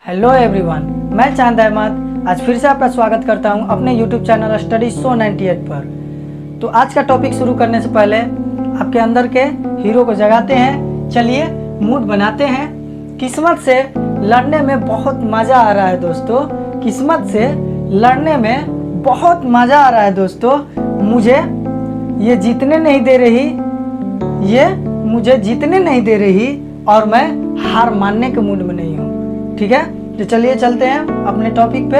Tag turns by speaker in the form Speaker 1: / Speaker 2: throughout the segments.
Speaker 1: Hello everyone, मैं चांद अहमद आज फिर से आपका स्वागत करता हूं अपने यूट्यूब चैनल स्टडी शो 98 पर। तो आज का टॉपिक शुरू करने से पहले आपके अंदर के हीरो को जगाते हैं। चलिए मूड बनाते हैं। किस्मत से लड़ने में बहुत मज़ा आ रहा है दोस्तों। किस्मत से लड़ने में बहुत मज़ा आ रहा है दोस्तों। मुझे ये जीतने नहीं दे रही, ये मुझे जीतने नहीं दे रही और मैं हार मानने के मूड में नहीं हूँ। ठीक है, तो चलिए चलते हैं अपने टॉपिक पे।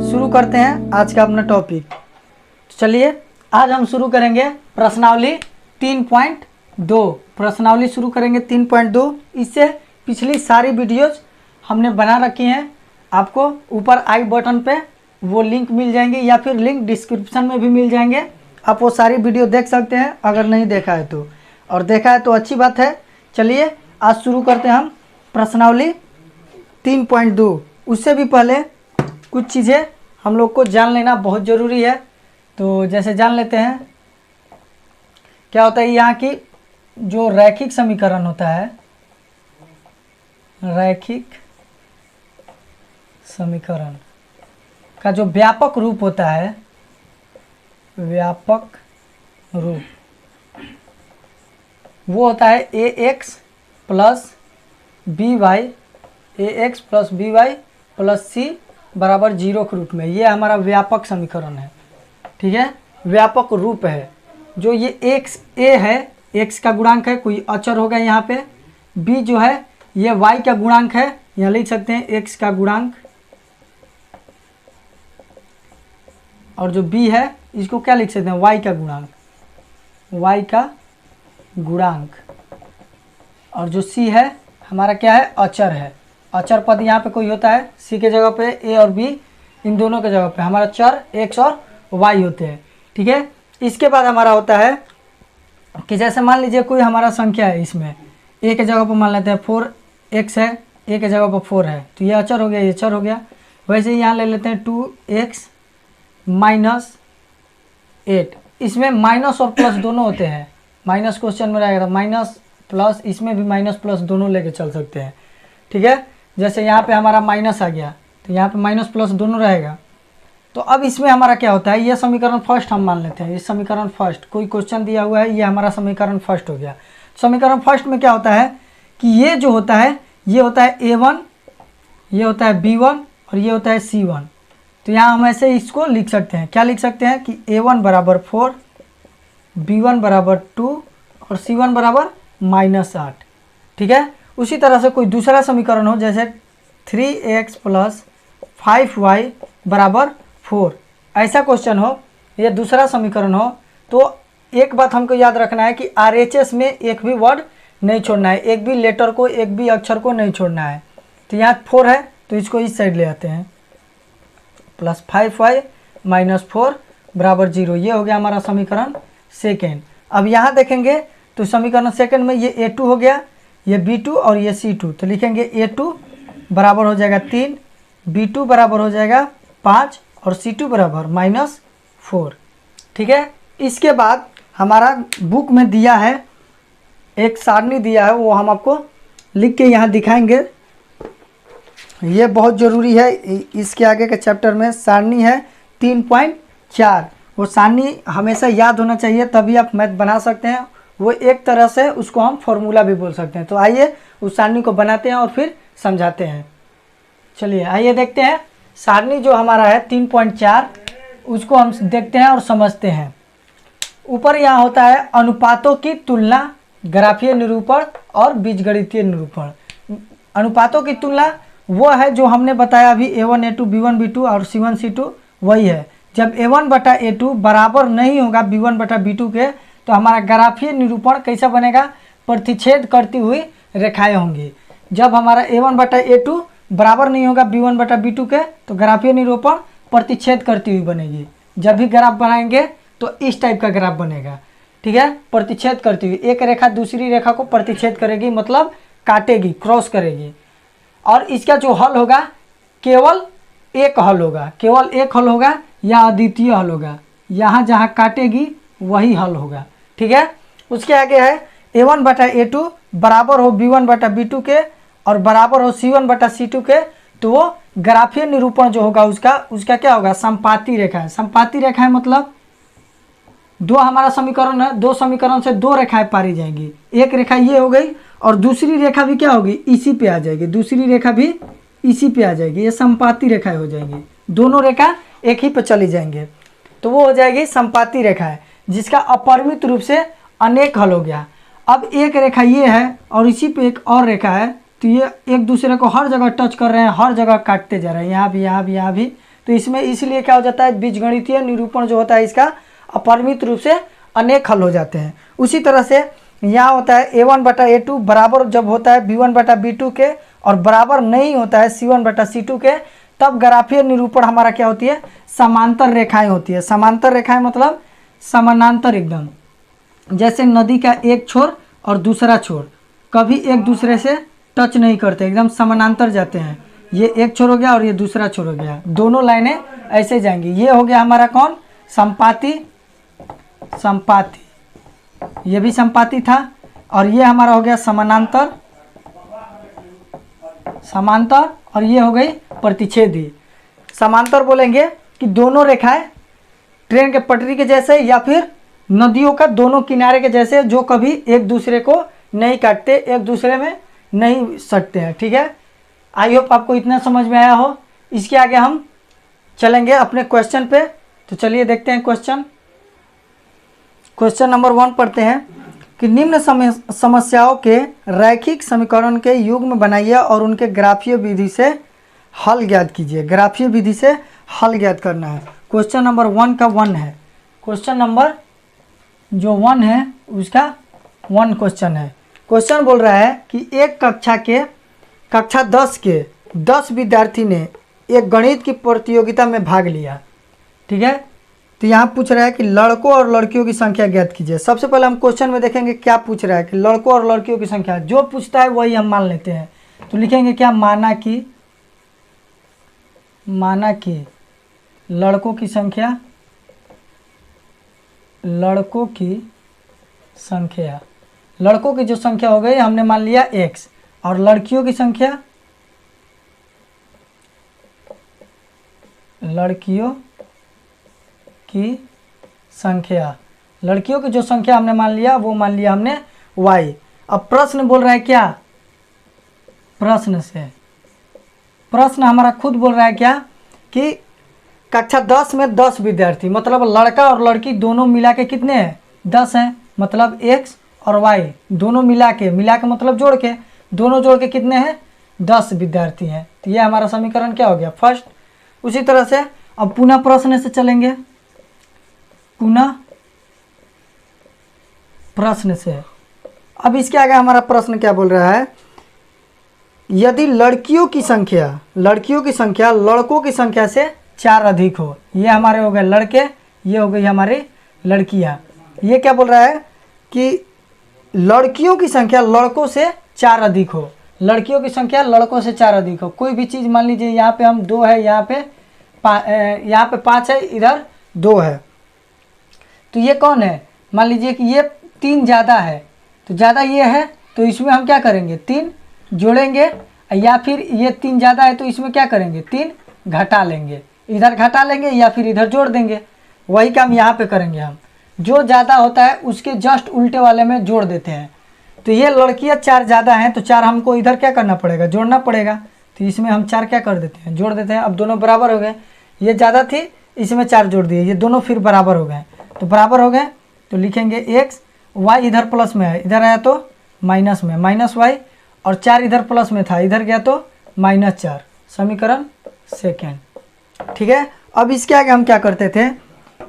Speaker 1: शुरू करते हैं आज का अपना टॉपिक। तो चलिए आज हम शुरू करेंगे प्रश्नावली 3.2। प्रश्नावली शुरू करेंगे 3.2। इससे पिछली सारी वीडियोज हमने बना रखी हैं। आपको ऊपर आई बटन पे वो लिंक मिल जाएंगे या फिर लिंक डिस्क्रिप्शन में भी मिल जाएंगे। आप वो सारी वीडियो देख सकते हैं अगर नहीं देखा है तो, और देखा है तो अच्छी बात है। चलिए आज शुरू करते हैं हम प्रश्नावली 3.2। उससे भी पहले कुछ चीज़ें हम लोग को जान लेना बहुत ज़रूरी है। तो जैसे जान लेते हैं क्या होता है यहाँ की जो रैखिक समीकरण होता है, रैखिक समीकरण का जो व्यापक रूप होता है, व्यापक रूप वो होता है ax plus B Y, ax plus B Y plus C बराबर 0 के रूप में। ये हमारा व्यापक समीकरण है। ठीक है, व्यापक रूप है। जो ये x a है, x का गुणांक है, कोई अचर होगा यहाँ पे। b जो है ये y का गुणांक है, यहाँ लिख सकते हैं x का गुणांक। और जो b है इसको क्या लिख सकते हैं, y का गुणांक, y का गुणांक। और जो c है हमारा क्या है, अचर है। अचर पद यहाँ पे कोई होता है, c के जगह पे a और b, इन दोनों के जगह पे हमारा चर x और y होते हैं। ठीक है, इसके बाद हमारा होता है कि जैसे मान लीजिए कोई हमारा संख्या है, इसमें a के जगह पर मान लेते हैं 4x है, a के जगह पर 4 है, तो ये अचर हो गया, ये चर हो गया। वैसे ही यहाँ ले लेते हैं 2x माइनस 8। इसमें माइनस और प्लस दोनों होते हैं। माइनस क्वेश्चन में रहेगा माइनस प्लस, इसमें भी माइनस प्लस दोनों लेके चल सकते हैं। ठीक है, जैसे यहाँ पे हमारा माइनस आ गया तो यहाँ पे माइनस प्लस दोनों रहेगा। तो अब इसमें हमारा क्या होता है, ये समीकरण फर्स्ट हम मान लेते हैं। ये समीकरण फर्स्ट, कोई क्वेश्चन दिया हुआ है, ये हमारा समीकरण फर्स्ट हो गया। समीकरण फर्स्ट में क्या होता है कि ये जो होता है ये होता है a1, ये होता है b1 और ये होता है c1। तो यहाँ हम ऐसे इसको लिख सकते हैं। क्या लिख सकते हैं कि a1 बराबर 4, b1 बराबर 2 और c1 बराबर -8। ठीक है, उसी तरह से कोई दूसरा समीकरण हो, जैसे 3x प्लस 5y बराबर 4, ऐसा क्वेश्चन हो, ये दूसरा समीकरण हो, तो एक बात हमको याद रखना है कि RHS में एक भी वर्ड नहीं छोड़ना है, एक भी लेटर को, एक भी अक्षर को नहीं छोड़ना है। तो यहाँ 4 है तो इसको इस साइड ले आते हैं, प्लस 5y माइनस 4 बराबर 0। ये हो गया हमारा समीकरण सेकेंड। अब यहाँ देखेंगे तो समीकरण सेकेंड में ये a2 हो गया, ये b2 और ये c2। तो लिखेंगे a2 बराबर हो जाएगा 3, b2 बराबर हो जाएगा 5 और c2 बराबर -4। ठीक है, इसके बाद हमारा बुक में दिया है एक सारणी दिया है, वो हम आपको लिख के यहाँ दिखाएंगे। ये बहुत ज़रूरी है, इसके आगे के चैप्टर में सारणी है 3.4। वो सारणी हमेशा याद होना चाहिए, तभी आप मैथ बना सकते हैं। वो एक तरह से उसको हम फॉर्मूला भी बोल सकते हैं। तो आइए उस सारणी को बनाते हैं और फिर समझाते हैं। चलिए आइए देखते हैं सारणी जो हमारा है 3.4, उसको हम देखते हैं और समझते हैं। ऊपर यहाँ होता है अनुपातों की तुलना, ग्राफीय निरूपण और बीजगणितीय निरूपण। अनुपातों की तुलना वो है जो हमने बताया अभी, a1 a2 b1 b2 और c1 c2 वही है। जब a1 बटा a2 बराबर नहीं होगा b1 बटा b2 के, तो हमारा ग्राफीय निरूपण कैसा बनेगा, प्रतिच्छेद करती हुई रेखाएं होंगी। जब हमारा a1 बटा a2 बराबर नहीं होगा b1 बटा b2 के, तो ग्राफीय निरूपण प्रतिच्छेद करती हुई बनेगी। जब भी ग्राफ बनाएंगे तो इस टाइप का ग्राफ बनेगा। ठीक है, प्रतिच्छेद करती हुई, एक रेखा दूसरी रेखा को प्रतिच्छेद करेगी, मतलब काटेगी, क्रॉस करेगी। और इसका जो हल होगा केवल एक हल होगा, केवल एक हल होगा या अद्वितीय हल होगा। यहाँ जहाँ काटेगी वही हल होगा। ठीक है, उसके आगे है a1 बटा a2 बराबर हो b1 बटा b2 के और बराबर हो c1 बटा c2 के, तो वो ग्राफीय निरूपण जो होगा उसका क्या होगा, संपाती रेखा है। संपाती रेखा है मतलब दो हमारा समीकरण है, दो समीकरण से दो रेखाएं पारी जाएंगी। एक रेखा ये हो गई और दूसरी रेखा भी क्या होगी, इसी पे आ जाएगी, दूसरी रेखा भी इसी पे आ जाएगी, ये संपाती रेखाएं हो जाएंगी। दोनों रेखा एक ही पे चली जाएंगे तो वो हो जाएगी संपाती रेखा है, जिसका अपरिमित रूप से अनेक हल हो गया। अब एक रेखा ये है और इसी पे एक और रेखा है, तो ये एक दूसरे को हर जगह टच कर रहे हैं, हर जगह काटते जा रहे हैं, यहाँ भी यहाँ भी यहाँ भी। तो इसमें इसलिए क्या हो जाता है, बीजगणितीय निरूपण जो होता है इसका अपरिमित रूप से अनेक हल हो जाते हैं। उसी तरह से यहाँ होता है a1/a2 बराबर जब होता है b1/b2 के और बराबर नहीं होता है c1/c2 के, तब ग्राफीय निरूपण हमारा क्या होती है, समांतर रेखाएं होती है। समांतर रेखाएं मतलब समानांतर एकदम, जैसे नदी का एक छोर और दूसरा छोर कभी एक दूसरे से टच नहीं करते, एकदम समानांतर जाते हैं। ये एक छोर हो गया और ये दूसरा छोर हो गया, दोनों लाइनें ऐसे जाएंगी। ये हो गया हमारा कौन, संपाती, संपाती, ये भी संपाती था। और ये हमारा हो गया समानांतर, समांतर, और ये हो गई प्रतिच्छेदी। समांतर बोलेंगे कि दोनों रेखाएं ट्रेन के पटरी के जैसे या फिर नदियों का दोनों किनारे के जैसे, जो कभी एक दूसरे को नहीं काटते, एक दूसरे में नहीं सटते हैं। ठीक है, आई होप आपको इतना समझ में आया हो। इसके आगे हम चलेंगे अपने क्वेश्चन पे, तो चलिए देखते हैं क्वेश्चन। क्वेश्चन नंबर 1 पढ़ते हैं कि निम्न समस्याओं के रैखिक समीकरण के युग्म बनाइए और उनके ग्राफीय विधि से हल ज्ञात कीजिए। ग्राफीय विधि से हल ज्ञात करना है। क्वेश्चन नंबर 1 का 1 है। क्वेश्चन नंबर जो 1 है उसका 1 क्वेश्चन है। क्वेश्चन बोल रहा है कि एक कक्षा 10 के 10 विद्यार्थी ने एक गणित की प्रतियोगिता में भाग लिया। ठीक है, तो यहाँ पूछ रहा है कि लड़कों और लड़कियों की संख्या ज्ञात कीजिए। सबसे पहले हम क्वेश्चन में देखेंगे क्या पूछ रहा है कि लड़कों और लड़कियों की संख्या, जो पूछता है वही हम मान लेते हैं। तो लिखेंगे क्या, माना कि लड़कों की संख्या, लड़कों की जो संख्या हो गई हमने मान लिया x, और लड़कियों की संख्या, लड़कियों की जो संख्या हमने मान लिया वो मान लिया हमने y। अब प्रश्न बोल रहा है क्या, प्रश्न हमारा खुद बोल रहा है क्या कि कक्षा 10 में 10 विद्यार्थी, मतलब लड़का और लड़की दोनों मिला के कितने हैं, 10 हैं। मतलब x और y दोनों मिला के मतलब जोड़ के, दोनों जोड़ के कितने हैं, 10 विद्यार्थी हैं। तो ये हमारा समीकरण क्या हो गया, फर्स्ट। उसी तरह से अब पुनः प्रश्न से चलेंगे, पुनः प्रश्न से। अब इसके आगे हमारा प्रश्न क्या बोल रहा है, यदि लड़कियों की संख्या लड़कों की संख्या से 4 अधिक हो। ये हमारे हो गए लड़के, ये हो गई हमारी लड़कियां। ये क्या बोल रहा है कि लड़कियों की संख्या लड़कों से 4 अधिक हो, लड़कियों की संख्या लड़कों से 4 अधिक हो। कोई भी चीज़ मान लीजिए, यहाँ पे हम 2 है, यहाँ पे 5 है, इधर 2 है, तो ये कौन है, मान लीजिए कि ये 3 ज़्यादा है, तो ज़्यादा ये है, तो इसमें हम क्या करेंगे, 3 जोड़ेंगे, या फिर ये 3 ज़्यादा है तो इसमें क्या करेंगे, 3 घटा लेंगे, इधर घटा लेंगे या फिर इधर जोड़ देंगे। वही काम यहाँ पे करेंगे हम, जो ज़्यादा होता है उसके जस्ट उल्टे वाले में जोड़ देते हैं। तो ये लड़कियाँ 4 ज़्यादा हैं, तो 4 हमको इधर क्या करना पड़ेगा, जोड़ना पड़ेगा। तो इसमें हम 4 क्या कर देते हैं, जोड़ देते हैं। अब दोनों बराबर हो गए, ये ज़्यादा थी, इसमें 4 जोड़ दिए, ये दोनों फिर बराबर हो गए। तो बराबर हो गए तो लिखेंगे x, y इधर प्लस में है, इधर आया तो माइनस में, माइनस y, और 4 इधर प्लस में था, इधर गया तो -4। समीकरण सेकेंड। ठीक है, अब इसके आगे हम क्या करते थे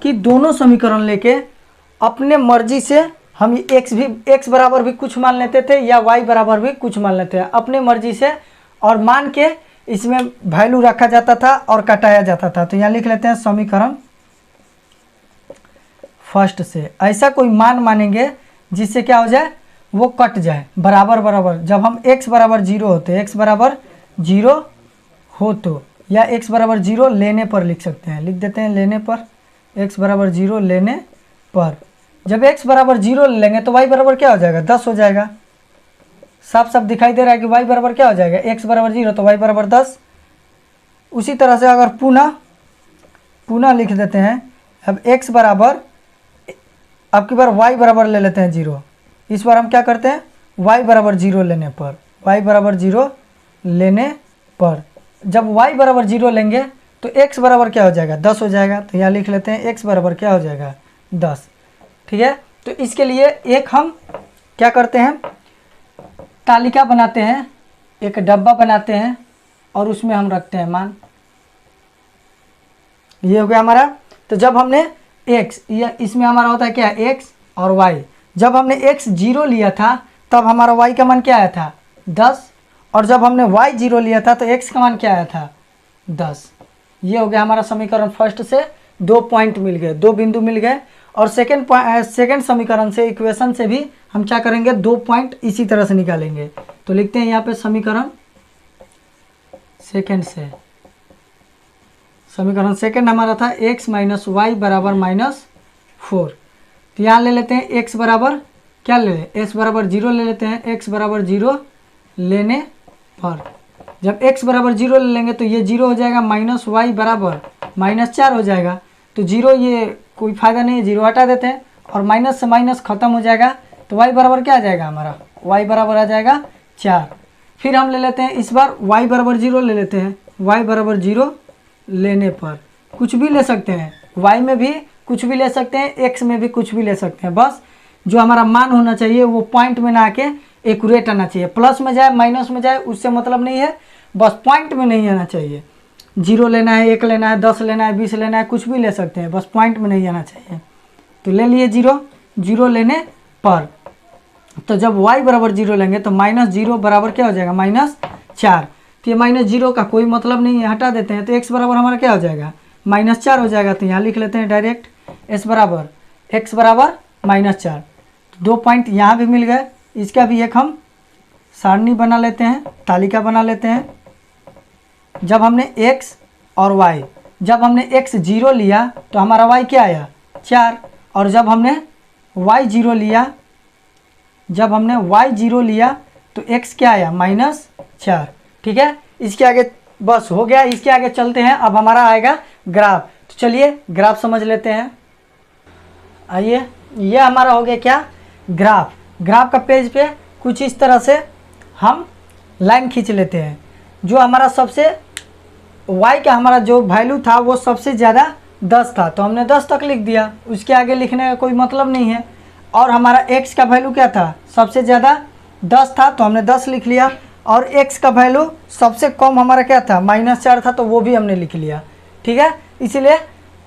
Speaker 1: कि दोनों समीकरण लेके अपने मर्जी से हम x बराबर भी कुछ मान लेते थे या y बराबर भी कुछ मान लेते हैं अपने मर्जी से, और मान के इसमें वैल्यू रखा जाता था और कटाया जाता था। तो यहाँ लिख लेते हैं समीकरण फर्स्ट से। ऐसा कोई मान मानेंगे जिससे क्या हो जाए, वो कट जाए, बराबर बराबर। जब हम x बराबर 0 होते, x बराबर 0 हो तो, या x बराबर 0 लेने पर लिख सकते हैं, लिख देते हैं लेने पर, x बराबर 0 लेने पर। जब x बराबर 0 लेंगे तो y बराबर क्या हो जाएगा, 10 हो जाएगा। साफ साफ दिखाई दे रहा है कि y बराबर क्या हो जाएगा, x बराबर 0 तो y बराबर 10। उसी तरह से अगर पुनः लिख देते हैं, अब x बराबर, अब की बार y बराबर ले लेते हैं 0। इस बार हम क्या करते हैं, y बराबर 0 लेने पर, y बराबर 0 लेने पर जब y बराबर 0 लेंगे तो x बराबर क्या हो जाएगा, 10 हो जाएगा। तो यहाँ लिख लेते हैं x बराबर क्या हो जाएगा, 10। ठीक है, तो इसके लिए एक हम क्या करते हैं, तालिका बनाते हैं, एक डब्बा बनाते हैं और उसमें हम रखते हैं मान। ये हो गया हमारा। तो जब हमने x, ये इसमें हमारा होता है क्या, x और y। जब हमने x 0 लिया था तब हमारा y का मान क्या आया था, 10, और जब हमने y 0 लिया था तो x का मान क्या आया था, 10। ये हो गया हमारा समीकरण फर्स्ट से 2 पॉइंट मिल गए, 2 बिंदु मिल गए। और सेकंड समीकरण से, इक्वेशन से भी हम क्या करेंगे, 2 पॉइंट इसी तरह से निकालेंगे। तो लिखते हैं यहाँ पे समीकरण सेकंड से, समीकरण सेकंड हमारा था x माइनस वाई बराबर -4। तो यहाँ ले लेते हैं x बराबर क्या ले लें, x बराबर 0 ले लेते हैं। x बराबर 0 लेने पर जब x बराबर 0 ले लेंगे तो ये 0 हो जाएगा, माइनस वाई बराबर -4 हो जाएगा। तो 0 ये कोई फ़ायदा नहीं है, 0 हटा देते हैं और माइनस से माइनस ख़त्म हो जाएगा। तो y बराबर क्या आ जाएगा हमारा, y बराबर आ जाएगा 4। फिर हम ले लेते हैं इस बार y बराबर 0 ले लेते हैं। y बराबर 0 लेने पर कुछ भी ले सकते हैं, y में भी कुछ भी ले सकते हैं, x में भी कुछ भी ले सकते हैं। बस जो हमारा मान होना चाहिए वो पॉइंट में ना आके एक्यूरेट आना चाहिए। प्लस में जाए माइनस में जाए उससे मतलब नहीं है, बस पॉइंट में नहीं आना चाहिए। 0 लेना है, 1 लेना है, 10 लेना है, 20 लेना है, कुछ भी ले सकते हैं, बस पॉइंट में नहीं आना चाहिए। तो ले लिए 0 लेने पर। तो जब y बराबर 0 लेंगे तो -0 बराबर क्या हो जाएगा, -4। तो ये -0 का कोई मतलब नहीं है, हटा देते हैं। तो x बराबर हमारा क्या हो जाएगा, -4 हो जाएगा। तो यहाँ लिख लेते हैं डायरेक्ट x बराबर -4। 2 पॉइंट यहाँ भी मिल गए। इसका भी एक हम सारणी बना लेते हैं, तालिका बना लेते हैं। जब हमने x और y, जब हमने x 0 लिया तो हमारा y क्या आया, 4। और जब हमने y 0 लिया, जब हमने y 0 लिया तो x क्या आया, -4। ठीक है, इसके आगे बस हो गया। इसके आगे चलते हैं, अब हमारा आएगा ग्राफ। तो चलिए ग्राफ समझ लेते हैं। आइए, ये हमारा हो गया क्या, ग्राफ। ग्राफ का पेज पे कुछ इस तरह से हम लाइन खींच लेते हैं। जो हमारा सबसे y का हमारा जो वैल्यू था वो सबसे ज़्यादा 10 था, तो हमने 10 तक लिख दिया, उसके आगे लिखने का कोई मतलब नहीं है। और हमारा x का वैल्यू क्या था, सबसे ज़्यादा 10 था, तो हमने 10 लिख लिया। और x का वैल्यू सबसे कम हमारा क्या था, -4 था, तो वो भी हमने लिख लिया। ठीक है, इसीलिए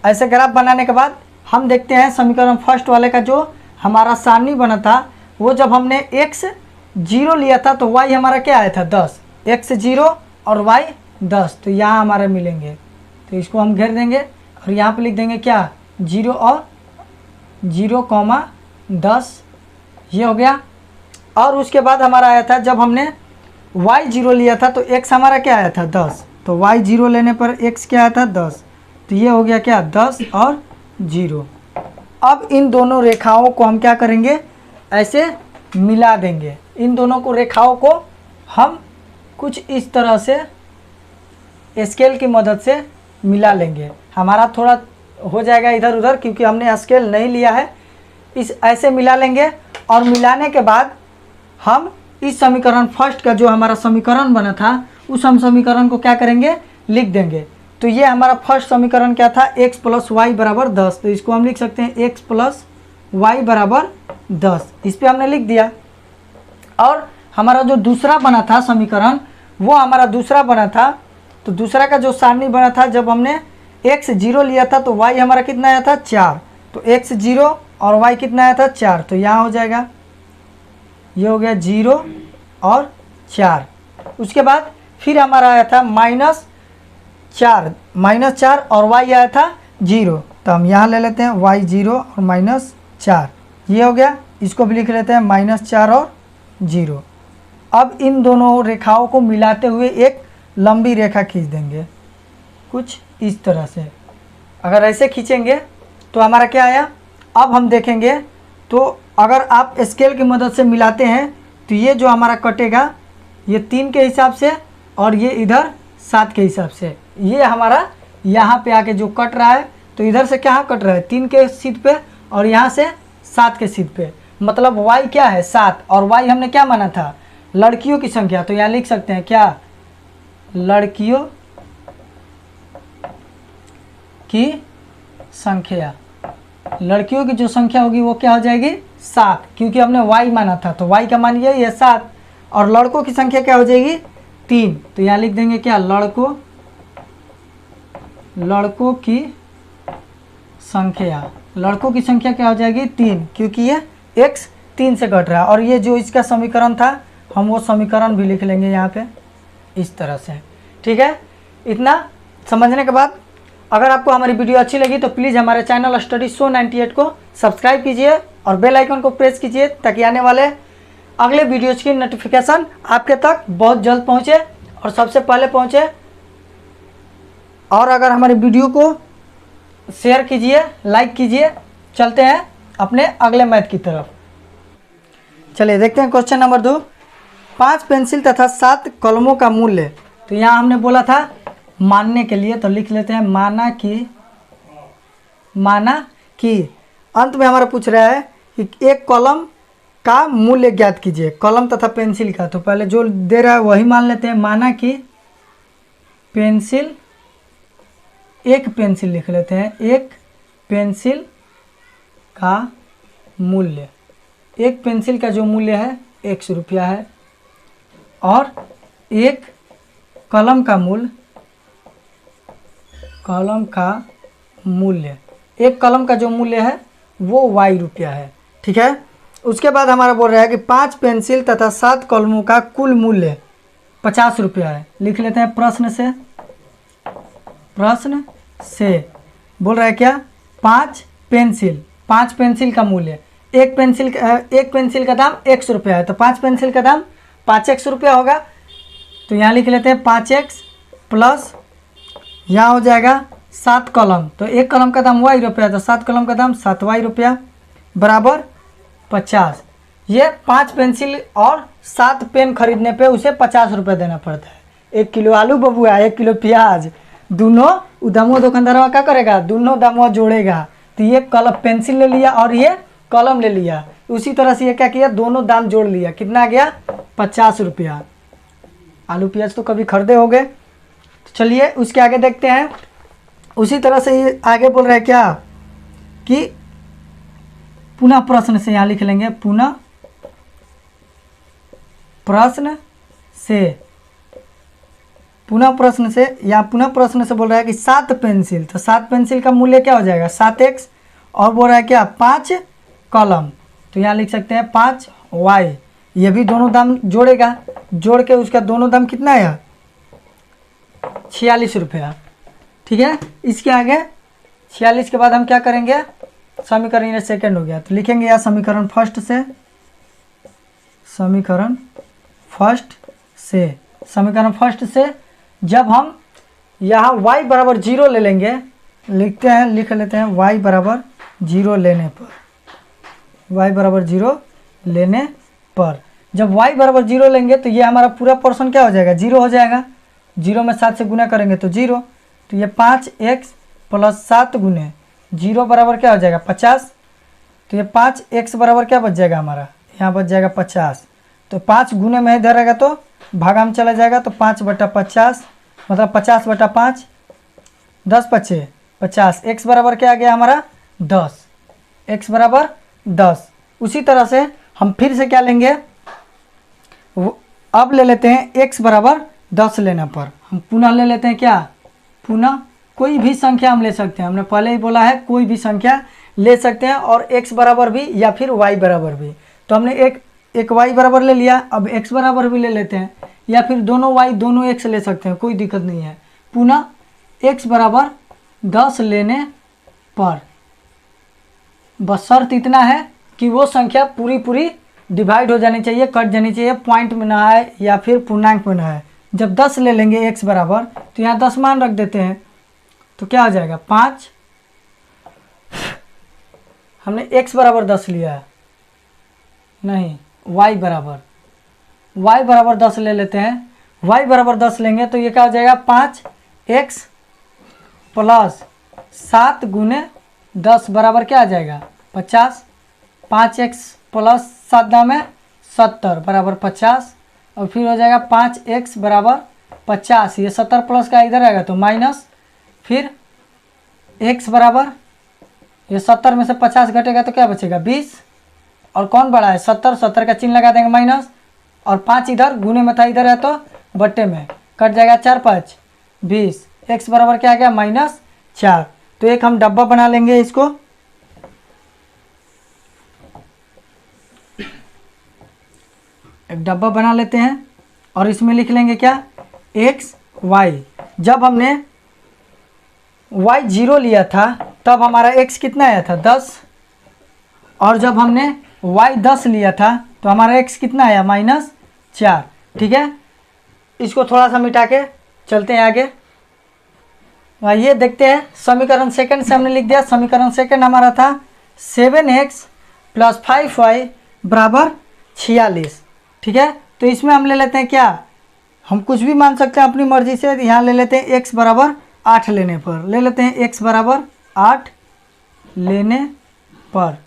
Speaker 1: ऐसे ग्राफ बनाने के बाद हम देखते हैं समीकरण फर्स्ट वाले का जो हमारा सारणी बना था, वो जब हमने x 0 लिया था तो y हमारा क्या आया था, 10। x 0 और y 10, तो यहाँ हमारे मिलेंगे। तो इसको हम घेर देंगे और यहाँ पे लिख देंगे क्या, 0 और 0,10। ये हो गया। और उसके बाद हमारा आया था जब हमने y 0 लिया था तो x हमारा क्या आया था, 10। तो y 0 लेने पर x क्या आया था, 10। तो ये हो गया क्या, 10 और 0। अब इन दोनों रेखाओं को हम क्या करेंगे, ऐसे मिला देंगे। इन दोनों को रेखाओं को हम कुछ इस तरह से स्केल की मदद से मिला लेंगे। हमारा थोड़ा हो जाएगा इधर उधर क्योंकि हमने स्केल नहीं लिया है। इस ऐसे मिला लेंगे और मिलाने के बाद हम इस समीकरण फर्स्ट का जो हमारा समीकरण बना था उस हम समीकरण को क्या करेंगे, लिख देंगे। तो ये हमारा फर्स्ट समीकरण क्या था, x + y बराबर 10। तो इसको हम लिख सकते हैं x + y बराबर 10। इस पर हमने लिख दिया। और हमारा जो दूसरा बना था समीकरण, वो हमारा दूसरा बना था। तो दूसरा का जो सारणी बना था, जब हमने x 0 लिया था तो y हमारा कितना आया था, 4। तो x 0 और y कितना आया था, 4। तो यहाँ हो जाएगा, ये हो गया 0 और 4। उसके बाद फिर हमारा आया था -4 और y आया था 0। तो हम यहाँ ले लेते हैं y 0 और -4। ये हो गया। इसको भी लिख लेते हैं -4 और 0। अब इन दोनों रेखाओं को मिलाते हुए एक लंबी रेखा खींच देंगे कुछ इस तरह से। अगर ऐसे खींचेंगे तो हमारा क्या आया, अब हम देखेंगे तो अगर आप स्केल की मदद से मिलाते हैं तो ये जो हमारा कटेगा ये 3 के हिसाब से और ये इधर 7 के हिसाब से। ये हमारा यहाँ पे आके जो कट रहा है, तो इधर से क्या कट रहा है 3 के सीध पे और यहाँ से 7 के सीध पे, मतलब y क्या है 7, और y हमने क्या माना था लड़कियों की संख्या। तो यहाँ लिख सकते हैं क्या, लड़कियों की संख्या। लड़कियों की जो संख्या होगी वो क्या हो जाएगी 7, क्योंकि हमने y माना था, तो y का मान यही है 7, और लड़कों की संख्या क्या हो जाएगी 3। तो यहाँ लिख देंगे क्या, लड़कों की संख्या। लड़कों की संख्या क्या हो जाएगी 3, क्योंकि ये x 3 से घट रहा है। और ये जो इसका समीकरण था हम वो समीकरण भी लिख लेंगे यहाँ पे इस तरह से। ठीक है, इतना समझने के बाद अगर आपको हमारी वीडियो अच्छी लगी तो प्लीज़ हमारे चैनल स्टडी शो 98 को सब्सक्राइब कीजिए और बेल आइकन को प्रेस कीजिए, ताकि आने वाले अगले वीडियोज़ की नोटिफिकेशन आपके तक बहुत जल्द पहुँचे और सबसे पहले पहुँचे। और अगर हमारी वीडियो को शेयर कीजिए, लाइक कीजिए। चलते हैं अपने अगले मैथ की तरफ। चलिए देखते हैं क्वेश्चन नंबर 2। 5 पेंसिल तथा 7 कलमों का मूल्य। तो यहाँ हमने बोला था मानने के लिए, तो लिख लेते हैं माना कि अंत में हमारा पूछ रहा है कि एक कलम का मूल्य ज्ञात कीजिए, कलम तथा पेंसिल का। तो पहले जो दे रहा है वही मान लेते हैं। माना कि पेंसिल, एक पेंसिल लिख लेते हैं, एक पेंसिल का मूल्य, एक पेंसिल का जो मूल्य है 100 रुपया है, और एक कलम का मूल्य, एक कलम का जो मूल्य है वो y रुपया है। ठीक है, उसके बाद हमारा बोल रहा है कि 5 पेंसिल तथा 7 कलमों का कुल मूल्य 50 रुपया है। लिख लेते हैं प्रश्न से बोल रहा है क्या, 5 पेंसिल का मूल्य, एक पेंसिल का दाम 100 रुपया है, तो 5 पेंसिल का दाम 5x रुपया होगा। तो यहाँ लिख लेते हैं 5x प्लस यहाँ हो जाएगा 7 कलम, तो एक कलम का दाम y रुपया, तो 7 कलम का दाम 7y रुपया बराबर 50। ये 5 पेंसिल और 7 पेन खरीदने पे उसे 50 रुपये देना पड़ता है। 1 किलो आलू बबुआ, 1 किलो प्याज, दोनों उदामो दुकानदार क्या करेगा, दोनों दामों जोड़ेगा। तो ये कलम पेंसिल ले लिया और ये कलम ले लिया, उसी तरह से ये क्या किया, दोनों दाम जोड़ लिया, कितना आ गया 50 रुपया। आलू प्याज तो कभी खरीदे होंगे। तो चलिए उसके आगे देखते हैं। उसी तरह से ये आगे बोल रहा है क्या कि पुनः प्रश्न से, यहाँ लिख लेंगे पुनः प्रश्न से बोल रहा है कि 7 पेंसिल, तो 7 पेंसिल का मूल्य क्या हो जाएगा 7x, और बोल रहा है क्या 5 कलम, तो यहाँ लिख सकते हैं 5y। ये भी दोनों दाम जोड़ेगा, जोड़ के उसका दोनों दाम कितना है 46 रुपया। ठीक है, इसके आगे 46 के बाद हम क्या करेंगे, समीकरण ये सेकंड हो गया, तो लिखेंगे यहाँ समीकरण फर्स्ट से जब हम यहाँ y बराबर 0 ले लेंगे, लिख लेते हैं y बराबर 0 लेने पर, जब y बराबर 0 लेंगे तो ये हमारा पूरा पोर्शन क्या हो जाएगा 0 हो जाएगा। 0 में 7 से गुना करेंगे तो 0, तो ये 5x प्लस 7 गुने 0 बराबर क्या हो जाएगा 50। तो ये 5x बराबर क्या बच जाएगा हमारा, यहाँ बच जाएगा 50। तो 5 गुने में इधर रहेगा तो भागा में चला जाएगा, तो 5/50 मतलब 50/5, 10×5 50। x बराबर क्या आ गया हमारा 10, x बराबर 10। उसी तरह से हम फिर से क्या लेंगे, अब ले लेते हैं x बराबर 10 लेने पर हम पुनः ले लेते हैं क्या, पुनः कोई भी संख्या हम ले सकते हैं। हमने पहले ही बोला है कोई भी संख्या ले सकते हैं, और x बराबर भी या फिर y बराबर भी। तो हमने एक y बराबर ले लिया, अब x बराबर भी ले लेते हैं, या फिर दोनों y दोनों x ले सकते हैं, कोई दिक्कत नहीं है। पुनः x बराबर 10 लेने पर बस शर्त इतना है कि वो संख्या पूरी डिवाइड हो जानी चाहिए, कट जानी चाहिए, पॉइंट में ना आए या फिर पूर्णांक में ना आए। जब 10 ले लेंगे x बराबर, तो यहाँ 10 मान रख देते हैं, तो क्या हो जाएगा 5। हमने x बराबर 10 लिया है, नहीं y बराबर 10 ले लेते हैं। y बराबर 10 लेंगे तो ये क्या हो जाएगा 5x प्लस 7 गुने 10 बराबर क्या आ जाएगा 50। 5x प्लस 7 में 70 बराबर 50 और फिर हो जाएगा 5x बराबर 50। ये 70 प्लस का इधर आएगा तो माइनस, फिर x बराबर ये 70 में से 50 घटेगा तो क्या बचेगा 20 और कौन बड़ा है 70, 70 का चिन्ह लगा देंगे माइनस और 5 इधर गुने में था इधर है तो बट्टे में कट जाएगा 4 5 20। x बराबर क्या आ गया -4। तो एक हम डब्बा बना लेंगे इसको, एक डब्बा बना लेते हैं और इसमें लिख लेंगे क्या x y। जब हमने y 0 लिया था तब हमारा x कितना आया था 10 और जब हमने y 10 लिया था तो हमारा x कितना आया -4। ठीक है, इसको थोड़ा सा मिटा के चलते हैं आगे। ये देखते हैं समीकरण सेकंड से हमने लिख दिया। समीकरण सेकंड हमारा था 7x प्लस 5y बराबर 46। ठीक है, तो इसमें हम ले लेते हैं क्या, हम कुछ भी मान सकते हैं अपनी मर्जी से। यहाँ ले लेते हैं x बराबर 8 लेने पर, ले लेते हैं x बराबर 8 लेने पर,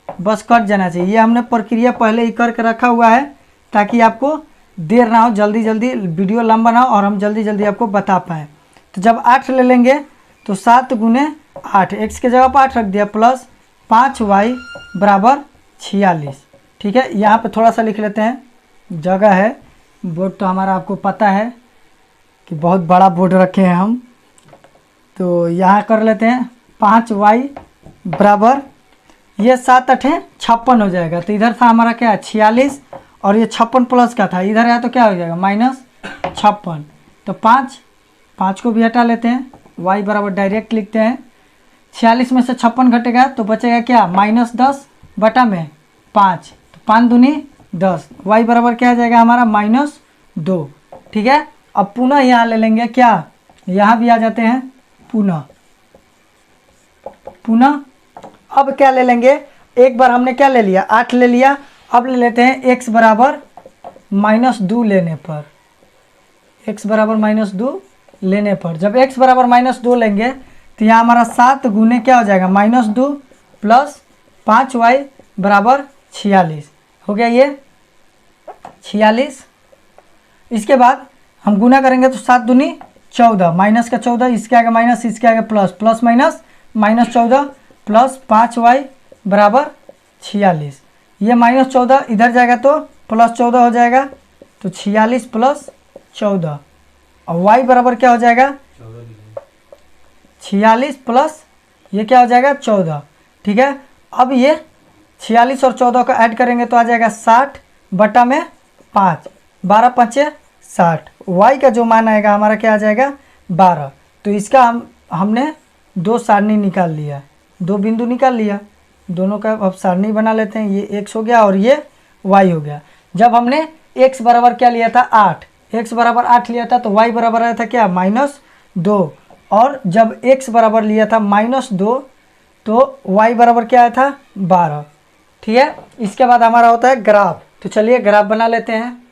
Speaker 1: बस कट जाना चाहिए। ये हमने प्रक्रिया पहले ही करके रखा हुआ है ताकि आपको देर ना हो, जल्दी जल्दी वीडियो लंबा ना हो और हम जल्दी जल्दी आपको बता पाएँ। तो जब 8 ले लेंगे तो 7 गुने 8, x के जगह पर 8 रख दिया प्लस 5y बराबर 46। ठीक है, यहाँ पे थोड़ा सा लिख लेते हैं, जगह है, बोर्ड तो हमारा आपको पता है कि बहुत बड़ा बोर्ड रखे हैं हम। तो यहाँ कर लेते हैं 5y बराबर ये 7 8 56 हो जाएगा। तो इधर था हमारा क्या 46 और ये 56 प्लस का था, इधर है तो क्या हो जाएगा -56। तो 5 को भी हटा लेते हैं, y बराबर डायरेक्ट लिखते हैं। 46 में से 56 घटेगा तो बचेगा क्या -10 बटा में 5, तो 5 दूनी 10, y बराबर क्या आ जाएगा हमारा -2। ठीक है, अब पुनः यहाँ ले लेंगे क्या, यहाँ भी आ जाते हैं पुनः अब क्या ले लेंगे, एक बार हमने क्या ले लिया 8 ले लिया, अब ले लेते हैं x बराबर -2 लेने पर, x बराबर -2 लेने पर जब x बराबर -2 लेंगे तो यहाँ हमारा 7 गुने क्या हो जाएगा -2 प्लस 5y बराबर 46 हो गया ये 46। इसके बाद हम गुना करेंगे तो 7 दूनी 14, माइनस का 14, इसके आगे माइनस, इसके आगे plus, plus minus -14 plus 5y बराबर 46। ये -14 इधर जाएगा तो +14 हो जाएगा, तो 46 प्लस 14 और y बराबर क्या हो जाएगा 46 प्लस ये क्या हो जाएगा 14। ठीक है, अब ये 46 और 14 को ऐड करेंगे तो आ जाएगा 60 बटा में 5, 12 5 60। y का जो मान आएगा हमारा क्या आ जाएगा 12। तो इसका हमने 2 सारणी निकाल लिया, 2 बिंदु निकाल लिया, दोनों का अब सारणी बना लेते हैं। ये x हो गया और ये y हो गया। जब हमने x बराबर क्या लिया था 8, x बराबर 8 लिया था तो y बराबर आया था क्या -2 और जब x बराबर लिया था -2 तो y बराबर क्या आया था 12। ठीक है, इसके बाद हमारा होता है ग्राफ। तो चलिए ग्राफ बना लेते हैं।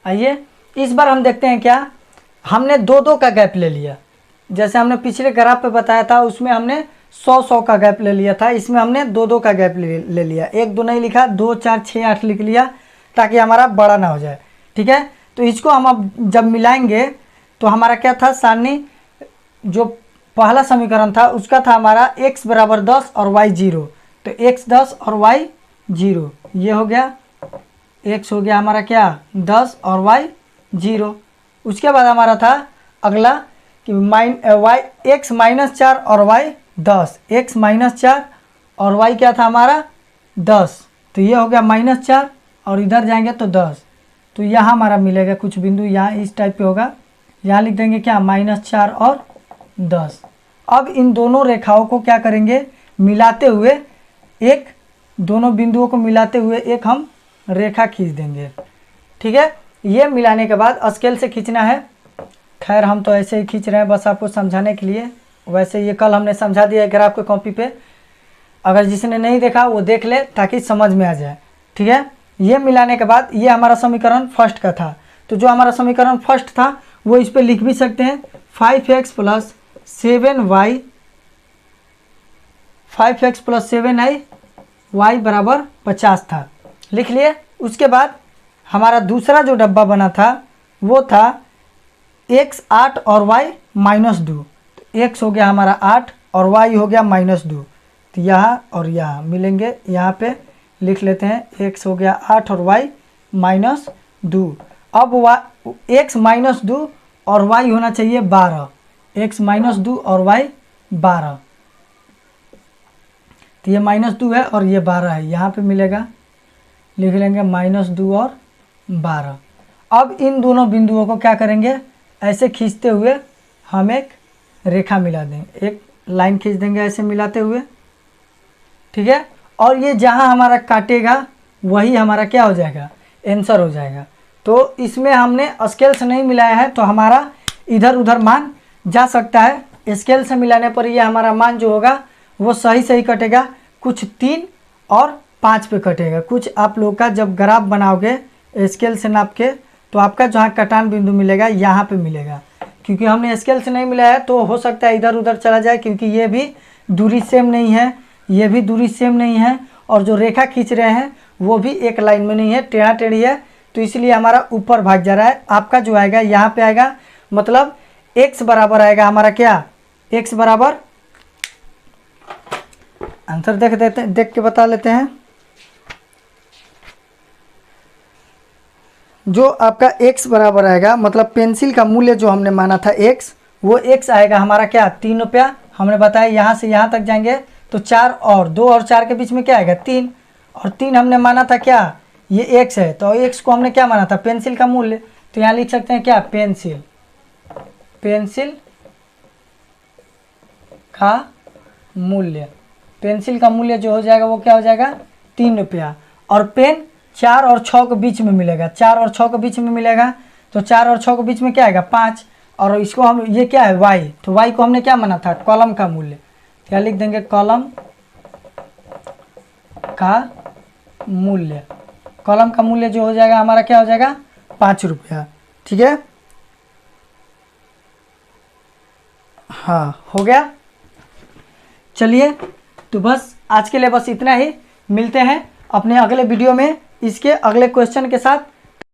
Speaker 1: आइए इस बार हम देखते हैं क्या, हमने 2-2 का गैप ले लिया, जैसे हमने पिछले ग्राफ पे बताया था उसमें हमने 100-100 का गैप ले लिया था, इसमें हमने 2-2 का गैप ले लिया। 1-2 नहीं लिखा, 2 4 6 8 लिख लिया ताकि हमारा बड़ा ना हो जाए। ठीक है, तो इसको हम अब जब मिलाएंगे तो हमारा क्या था सारणी, जो पहला समीकरण था उसका था हमारा x बराबर 10 और y 0, तो x 10 और y 0, ये हो गया x हो गया हमारा क्या 10 और y 0। उसके बाद हमारा था अगला कि x -4 और y 10, x -4 और y क्या था हमारा 10, तो ये हो गया -4 और इधर जाएंगे तो 10, तो यहाँ हमारा मिलेगा कुछ बिंदु यहाँ इस टाइप पे होगा, यहाँ लिख देंगे क्या -4 और 10। अब इन दोनों रेखाओं को क्या करेंगे मिलाते हुए, एक दोनों बिंदुओं को मिलाते हुए एक हम रेखा खींच देंगे। ठीक है, ये मिलाने के बाद स्केल से खींचना है, खैर हम तो ऐसे ही खींच रहे हैं बस आपको समझाने के लिए, वैसे ये कल हमने समझा दिया है ग्राफ के कॉपी पे, अगर जिसने नहीं देखा वो देख ले ताकि समझ में आ जाए। ठीक है, ये मिलाने के बाद ये हमारा समीकरण फर्स्ट का था, तो जो हमारा समीकरण फर्स्ट था वो इस पे लिख भी सकते हैं 5x plus 7y 5x plus 7i y बराबर 50 था, लिख लिए। उसके बाद हमारा दूसरा जो डब्बा बना था वो था x 8 और y -2। तो x हो गया हमारा 8 और y हो गया -2, तो यहाँ और यहाँ मिलेंगे, यहाँ पे लिख लेते हैं x हो गया 8 और y -2। अब x -2 और y होना चाहिए 12, x -2 और y 12, तो ये -2 है और ये 12 है, यहाँ पे मिलेगा, लिख लेंगे -2 और 12। अब इन दोनों बिंदुओं को क्या करेंगे, ऐसे खींचते हुए हम एक रेखा मिला देंगे, एक लाइन खींच देंगे ऐसे मिलाते हुए, ठीक है। और ये जहाँ हमारा काटेगा वही हमारा क्या हो जाएगा, आंसर हो जाएगा। तो इसमें हमने स्केल से नहीं मिलाया है तो हमारा इधर उधर मान जा सकता है। स्केल से मिलाने पर ये हमारा मान जो होगा वो सही सही कटेगा, कुछ 3 और 5 पे कटेगा। कुछ आप लोग का जब ग्राफ बनाओगे स्केल से नाप के तो आपका जहाँ कटान बिंदु मिलेगा यहाँ पे मिलेगा, क्योंकि हमने स्केल से नहीं मिलाया है तो हो सकता है इधर उधर चला जाए, क्योंकि ये भी दूरी सेम नहीं है, ये भी दूरी सेम नहीं है, और जो रेखा खींच रहे हैं वो भी एक लाइन में नहीं है, टेढ़ा टेढ़ी है, तो इसलिए हमारा ऊपर भाग जा रहा है। आपका जो आएगा यहाँ पे आएगा, मतलब x बराबर आएगा हमारा क्या, x बराबर, आंसर देख के बता लेते हैं। जो आपका x बराबर आएगा, मतलब पेंसिल का मूल्य जो हमने माना था x, वो x आएगा हमारा क्या, 3 रुपया। हमने बताया यहाँ से यहाँ तक जाएंगे तो 4 और 2 और 4 के बीच में क्या आएगा 3, और 3 हमने माना था क्या, ये x है, तो x को हमने क्या माना था, पेंसिल का मूल्य, तो यहाँ लिख सकते हैं क्या, पेंसिल का मूल्य। पेंसिल का मूल्य जो हो जाएगा वो क्या हो जाएगा 3 रुपया। और पेन 4 और 6 के बीच में मिलेगा, 4 और 6 के बीच में मिलेगा, तो 4 और 6 के बीच में क्या आएगा 5, और इसको हम, ये क्या है y, तो y को हमने क्या माना था, कॉलम का मूल्य, क्या लिख देंगे, कॉलम का मूल्य। कॉलम का मूल्य जो हो जाएगा हमारा क्या हो जाएगा 5 रुपया, ठीक है। हाँ हो गया। चलिए तो बस आज के लिए बस इतना ही, मिलते हैं अपने अगले वीडियो में इसके अगले क्वेश्चन के साथ।